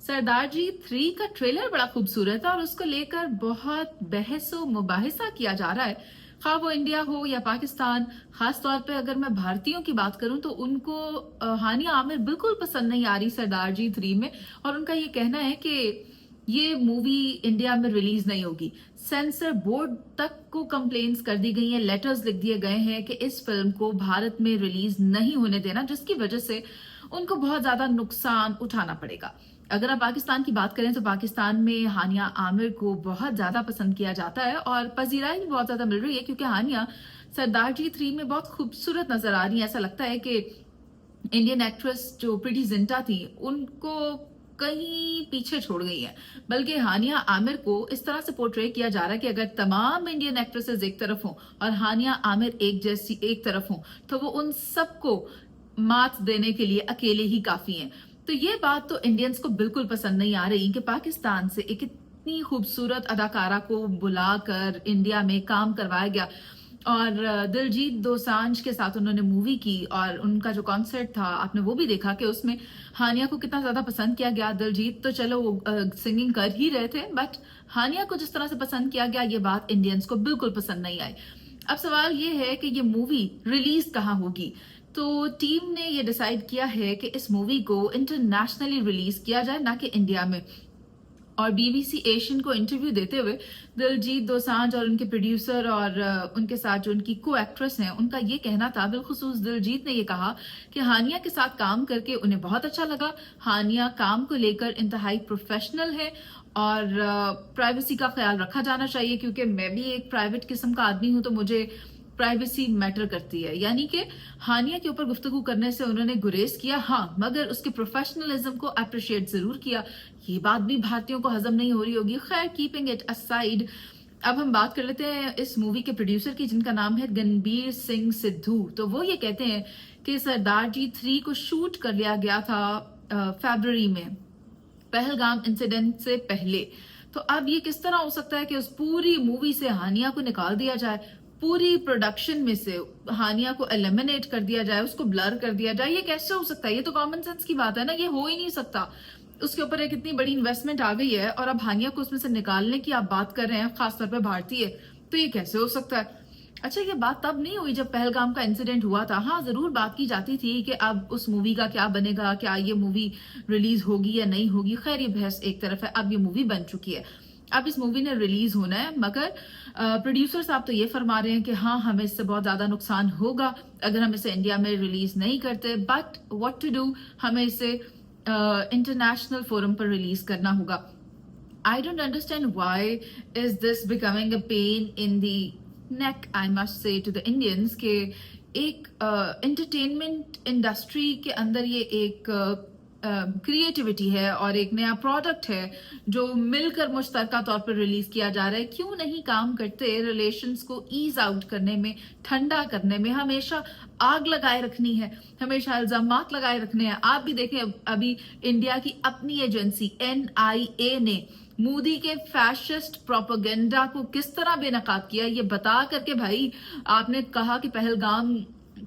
सरदार जी 3 का ट्रेलर बड़ा खूबसूरत है और उसको लेकर बहुत बहस व मुबाहिसा किया जा रहा है, खा वो इंडिया हो या पाकिस्तान। खास तौर पे अगर मैं भारतीयों की बात करूं तो उनको हानिया आमिर बिल्कुल पसंद नहीं आ रही सरदार जी 3 में, और उनका ये कहना है कि ये मूवी इंडिया में रिलीज नहीं होगी। सेंसर बोर्ड तक को कंप्लेन्स कर दी गई हैं, लेटर्स लिख दिए गए हैं कि इस फिल्म को भारत में रिलीज नहीं होने देना, जिसकी वजह से उनको बहुत ज्यादा नुकसान उठाना पड़ेगा। अगर आप पाकिस्तान की बात करें तो पाकिस्तान में हानिया आमिर को बहुत ज्यादा पसंद किया जाता है और पजीराई भी बहुत ज्यादा मिल रही है, क्योंकि हानिया सरदार जी 3 में बहुत खूबसूरत नजर आ रही है। ऐसा लगता है कि इंडियन एक्ट्रेस जो प्रीति जिंटा थी उनको कहीं पीछे छोड़ गई है, बल्कि हानिया आमिर को इस तरह से पोर्ट्रे किया जा रहा है कि अगर तमाम इंडियन एक्ट्रेसेस एक तरफ हों और हानिया आमिर एक तरफ हों तो वो उन सबको मात देने के लिए अकेले ही काफी हैं। तो ये बात तो इंडियंस को बिल्कुल पसंद नहीं आ रही कि पाकिस्तान से एक इतनी खूबसूरत अदाकारा को बुलाकर इंडिया में काम करवाया गया, और दिलजीत दोसांझ के साथ उन्होंने मूवी की और उनका जो कॉन्सर्ट था आपने वो भी देखा कि उसमें हानिया को कितना ज्यादा पसंद किया गया। दिलजीत तो चलो वो सिंगिंग कर ही रहे थे, बट हानिया को जिस तरह से पसंद किया गया ये बात इंडियंस को बिल्कुल पसंद नहीं आई। अब सवाल ये है कि ये मूवी रिलीज कहाँ होगी। तो टीम ने ये डिसाइड किया है कि इस मूवी को इंटरनेशनली रिलीज किया जाए, ना कि इंडिया में। और बीबीसी एशियन को इंटरव्यू देते हुए दिलजीत दोसांझ और उनके प्रोड्यूसर और उनके साथ जो उनकी को एक्ट्रेस हैं उनका ये कहना था, बिलखुसूस दिलजीत ने ये कहा कि हानिया के साथ काम करके उन्हें बहुत अच्छा लगा। हानिया काम को लेकर इंतहाई प्रोफेशनल है और प्राइवेसी का ख्याल रखा जाना चाहिए, क्योंकि मैं भी एक प्राइवेट किस्म का आदमी हूं तो मुझे प्राइवेसी मैटर करती है। यानी कि हानिया के ऊपर गुफ्तगू करने से उन्होंने गुरेज किया, हाँ, मगर उसके प्रोफेशनलिज्म को अप्रिशिएट जरूर किया। ये बात भी भारतीयों को हजम नहीं हो रही होगी। खैर, कीपिंग इट असाइड, अब हम बात कर लेते हैं इस मूवी के प्रोड्यूसर की, जिनका नाम है गनबीर सिंह सिद्धू। तो वो ये कहते हैं कि सरदार जी 3 को शूट कर लिया गया था फरवरी में, पहलगाम इंसिडेंट से पहले। तो अब ये किस तरह हो सकता है कि उस पूरी मूवी से हानिया को निकाल दिया जाए, पूरी प्रोडक्शन में से हानिया को एलिमिनेट कर दिया जाए, उसको ब्लर कर दिया जाए? ये कैसे हो सकता है? ये तो कॉमन सेंस की बात है ना, ये हो ही नहीं सकता। उसके ऊपर एक इतनी बड़ी इन्वेस्टमेंट आ गई है और अब हानिया को उसमें से निकालने की आप बात कर रहे हैं, खासतौर पर भारतीय, तो ये कैसे हो सकता है? अच्छा, ये बात तब नहीं हुई जब पहलगाम का इंसिडेंट हुआ था। हाँ, जरूर बात की जाती थी कि अब उस मूवी का क्या बनेगा, क्या ये मूवी रिलीज होगी या नहीं होगी। खैर, ये बहस एक तरफ है, अब ये मूवी बन चुकी है, अब इस मूवी ने रिलीज होना है। मगर प्रोड्यूसर साहब तो ये फरमा रहे हैं कि हाँ, हमें इससे बहुत ज्यादा नुकसान होगा अगर हम इसे इंडिया में रिलीज नहीं करते, बट व्हाट टू डू, हमें इसे इंटरनेशनल फोरम पर रिलीज करना होगा। I don't understand why is this becoming a pain in the neck, I must say to the Indians, के एक एंटरटेनमेंट इंडस्ट्री के अंदर ये एक क्रिएटिविटी है और एक नया प्रोडक्ट है जो मिलकर मुश्तरका तौर पर रिलीज किया जा रहा है। क्यों नहीं काम करते रिलेशंस को ईज आउट करने में, ठंडा करने में? हमेशा आग लगाए रखनी है, हमेशा इल्जामात लगाए रखने हैं। आप भी देखें, अभी इंडिया की अपनी एजेंसी NIA ने मोदी के फैशिस्ट प्रोपेगेंडा को किस तरह बेनकाब किया, ये बता करके भाई आपने कहा कि पहलगाम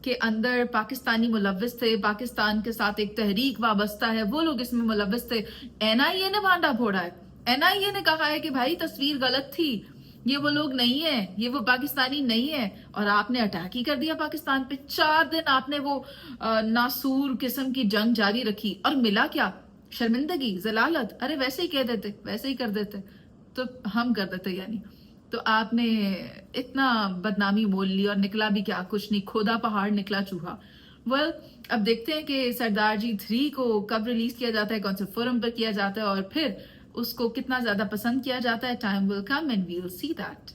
के अंदर पाकिस्तानी मुलव्विस थे, पाकिस्तान के साथ एक तहरीक वाबस्ता है, वो लोग इसमें मुलव्विस थे। NIA ने भांडा फोड़ा है, NIA ने कहा है कि भाई तस्वीर गलत थी, ये वो लोग नहीं है, ये वो पाकिस्तानी नहीं है, और आपने अटैक ही कर दिया पाकिस्तान पे। 4 दिन आपने वो नासूर किस्म की जंग जारी रखी और मिला क्या? शर्मिंदगी, जलालत। अरे वैसे ही कह देते, वैसे ही कर देते तो हम कर देते। यानी तो आपने इतना बदनामी मोल ली और निकला भी क्या? कुछ नहीं, खोदा पहाड़ निकला चूहा। वेल, अब देखते हैं कि सरदार जी 3 को कब रिलीज किया जाता है, कौन से फोरम पर किया जाता है और फिर उसको कितना ज्यादा पसंद किया जाता है। Time will come and we will see that.